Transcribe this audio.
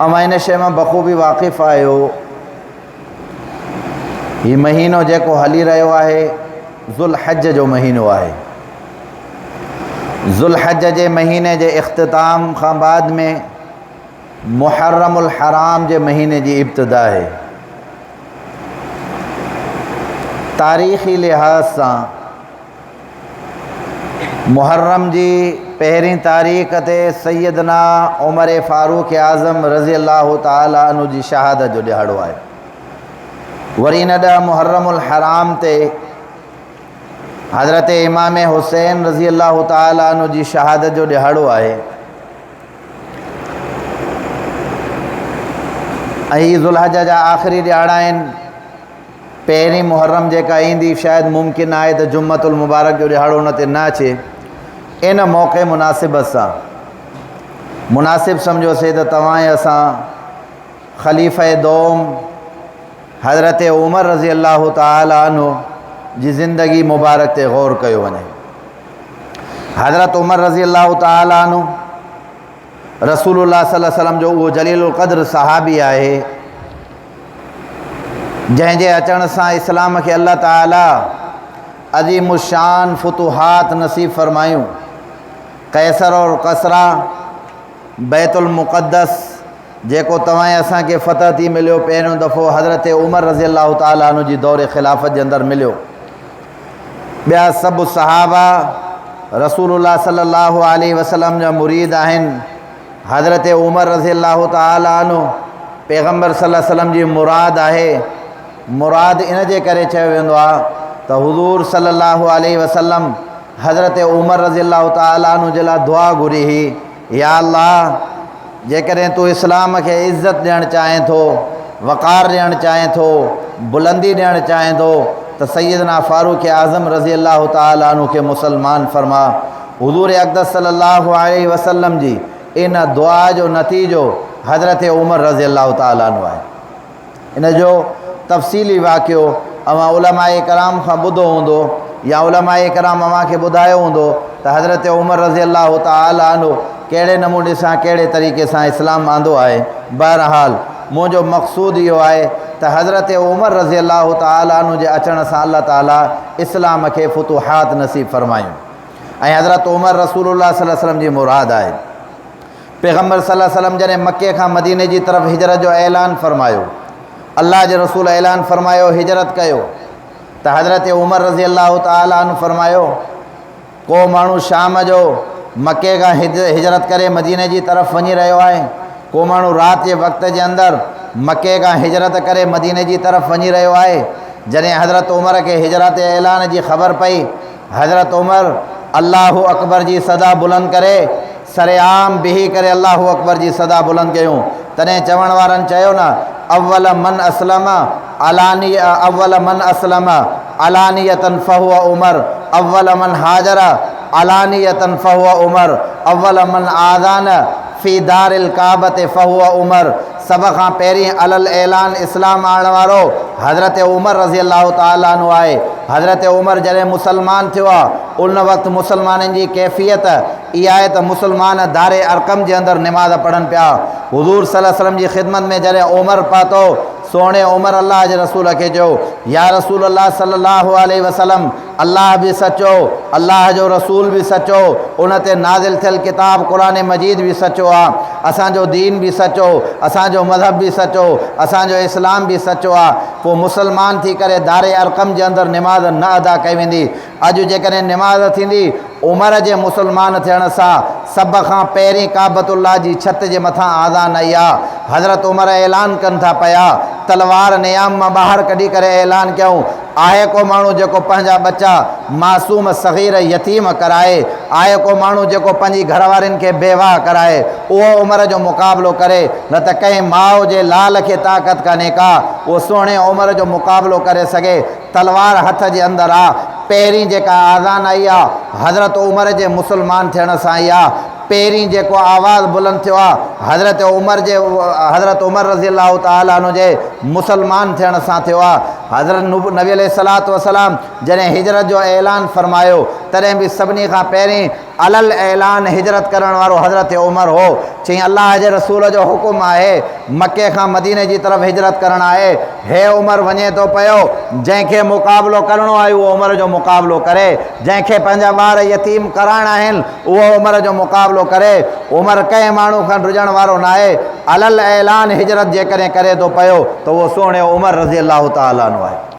अमां इन शइ मां बख़ूबी वाक़िफ़ आहियो। हीउ महीनो जेको हली रहियो आहे ज़ुल्हज जो महीनो आहे। ज़ुल्हज जे महीने जे इख़्तिताम खां बाद में मुहर्रमुल हराम जे महीने जी इब्तिदा आहे। तारीख़ी लिहाज सां मुहर्रम जी पहिरीं तारीख़ ते सैयदना उमर फ़ारूक़ आज़म रज़ी अल्लाह ताला अन्हु जी शहादत जो ॾिहाड़ो आहे। वरी इन ॾह मुहर्रमुल हराम ते हज़रत इमाम हुसैन रज़ी अल्लाह ताला अन्हु जी शहादत जो ॾिहाड़ो आहे। ऐं ज़ुल्हज जा आख़िरी ॾिहाड़ा आहिनि। पहिरीं मुहर्रम जेका ईंदी शायदि मुमकिन आहे त जुम्मतुल मुबारक जो ॾिहाड़ो उन ते न अचे। इन मौक़े मुनासिबत सां मुनासिब सम्झोसीं त तव्हां ऐं असां ख़लीफ़े दोम हज़रत उमर रज़ी अल्लाह ताला अन्हु जी ज़िंदगी मुबारक ते गौर कयो वञे। हज़रत उमर रज़ी अल्लाह ताला अन्हु रसूलुल्लाह सल्लल्लाहु अलैहि वसल्लम जो उहो जलीलुल क़द्र सहाबी आहे जंहिंजे अचण सां इस्लाम खे अल्लाह ताला अज़ीमुशान फुतूहात नसीब फ़रमायूं। कैसर और कसरा बैतुल मुक़द्दस जेको तव्हां असांखे फ़तह थी मिलियो पहिरियों दफ़ो हज़रत उमर रज़ी अल्लाह ताला अन्हु जी दौर ख़िलाफ़त जे अंदरि मिलियो। ॿिया सभु सहाबा रसूलुल्लाह सल्लल्लाहु अलैहि वसल्लम जा मुरीद आहिनि। हज़रत उमर रज़ी अल्लाह ताला अन्हु पैगम्बर सल्लल्लाहु अलैहि वसल्लम जी मुराद आहे। मुराद इन जे करे चयो वेंदो आहे त हुज़ूर सल्लल्लाहु अलैहि वसल्लम हज़रत उमर रज़ी अल्लाह ताला अन्हु जे लाइ दुआ घुरी हुई, या अल्लाह जेकॾहिं तूं इस्लाम खे इज़त ॾियणु चाहें थो, वक़ार ॾियणु चाहें थो, बुलंदी ॾियणु चाहें थो त सैयदना फ़ारूक़ आज़म रज़ी अल्लाह ताला अन्हु खे मुसलमान फरमा। हुज़ूर अक़दस सल्लल्लाहु अलैहि वसल्लम जी इन दुआ जो नतीजो हज़रत उमर रज़ी अल्लाह ताला अन्हु आहे। इन जो तफ़सीली वाक़ियो अवां उलमाए कराम खां ॿुधो हूंदो या उलमाए कराम अवां खे ॿुधायो हूंदो त हज़रत उमर रज़ी अल्लाह ताला अन्हु कहिड़े नमूने सां कहिड़े तरीक़े सां इस्लाम आंदो आहे। बहरहाल मुंहिंजो मक़सूद इहो आहे त हज़रत उमर रज़ी अल्लाह ताला अन्हु जे अचण सां अल्लाह ताला इस्लाम खे फुतूहात नसीब फ़रमायूं। ऐं हज़रत उमर रसूलुल्लाह सल्लल्लाहु अलैहि वसल्लम जी मुराद आहे। पैगम्बर सल्लल्लाहु अलैहि वसल्लम जॾहिं मके खां मदीने जी तरफ़ हिजरत जो ऐलान फ़रमायो, अल्लाह जे रसूल ऐलान फ़रमायो हिजरत कयो त हज़रत उमर रज़ी अल्लाह ताला अन्हु फ़रमायो को माण्हू शाम जो मके खां हिजरत करे मदीने जी तरफ़ वञी रहियो आहे, को माण्हू राति जे वक़्त जे अंदरि मके खां हिजरत करे मदीने जी तरफ़ वञी रहियो आहे। जॾहिं हज़रत उमर खे हिजरत ऐलान जी ख़बर पई, हज़रत उमर अल्लाहु अकबर जी सदा बुलंद करे सरेआम बिही करे अल्लाहु अकबर जी सदा बुलंद कयूं। तॾहिं चवण वारनि चयो न अव्वल मन असलम अलानियतन फ़हुव उमर, अव्वल मन हाजरा अलानियतन फ़हुव उमर, अव्वल मन आज़ान फ़ी दारिल काबत फ़हुव उमर। सभ खां पहिरीं अलल ऐलान इस्लाम आणण वारो हज़रत उमर रज़ी अल्लाह ताला अन्हु आहे। हज़रत उमर जॾहिं मुसलमान थियो आहे उन वक़्तु मुसलमाननि जी कैफ़ियत इहा आहे त मुसलमान दारे अरकम जे अंदरि निमाज़ पढ़नि पिया। हुज़ूर सल्लल्लाहु अलैहि वसल्लम जी ख़िदमत में जॾहिं उमर पातो, सोणे उमर अल्लाह जे रसूल खे चयो, या रसूल अल्लाह सल्लल्लाहु अलैहि वसल्लम अल्लाह बि सचो, अल्लाह जो रसूल बि सचो, उन ते नाज़िल थियल किताब क़ुरान मजीद बि सचो आहे, असांजो दीन बि सचो, असांजो मज़हब बि सचो, असांजो इस्लाम बि सचो आहे। पोइ मुसलमान थी करे दारे अरकम जे अंदरि निमाज़ न अदा कई वेंदी। अॼु जेकॾहिं निमाज़ थींदी उमर जे मुसलमान थियण सां सभ खां पहिरीं काबतुल्लाह जी छत जे मथां आज़ान आई आहे। हज़रत उमर ऐलान कनि था पिया, तलवार नियाम मां ॿाहिरि कढी करे ऐलान कयूं, आहे को माण्हू जेको पंहिंजा बच्चा मासूम सग़ीर यतीम कराए, आहे को माण्हू जेको पंहिंजी घरवारियुनि खे बेवाह कराए, उहो उमर जो मुक़ाबिलो करे, न त कंहिं माउ जे लाल खे ताक़त कान्हे का उहो सुहिणे उमर जो मुक़ाबिलो करे सघे। तलवार हथ जे अंदरि आहे। पहिरीं जेका आज़ान आई आहे हज़रत उमर जे मुसलमान थियण सां आई आहे। पहिरीं जेको आवाज़ बुलंद थियो आहे हज़रत उमर रज़ी अल्लाह ताला अन्हु जे मुसलमान थियण सां थियो आहे। हज़रत नबी अलैहिस्सलातु वस्सलाम जॾहिं हिजरत जो ऐलान फ़रमायो तॾहिं बि सभिनी खां पहिरीं अलल ऐलान हिजरत करण वारो हज़रत उमर हो। चई अल्लाह जे रसूल जो हुकुम आहे मके खां मदीने जी तरफ़ हिजरत करण आहे। हे उमर वञे तो पियो, जंहिंखे मुक़ाबिलो करणो आहे उहो उमर जो मुक़ाबिलो करे, जंहिंखे पंहिंजा ॿार यतीम कराइणा आहिनि उहो उमर जो मुक़ाबिलो करे। उमर कंहिं माण्हू खां ॾुजण वारो न आहे। अलल ऐलान हिजरत जेकॾहिं करे तो पियो त उहो सोणे उमर रज़ी अल्लाह ताला अन्हु आहे।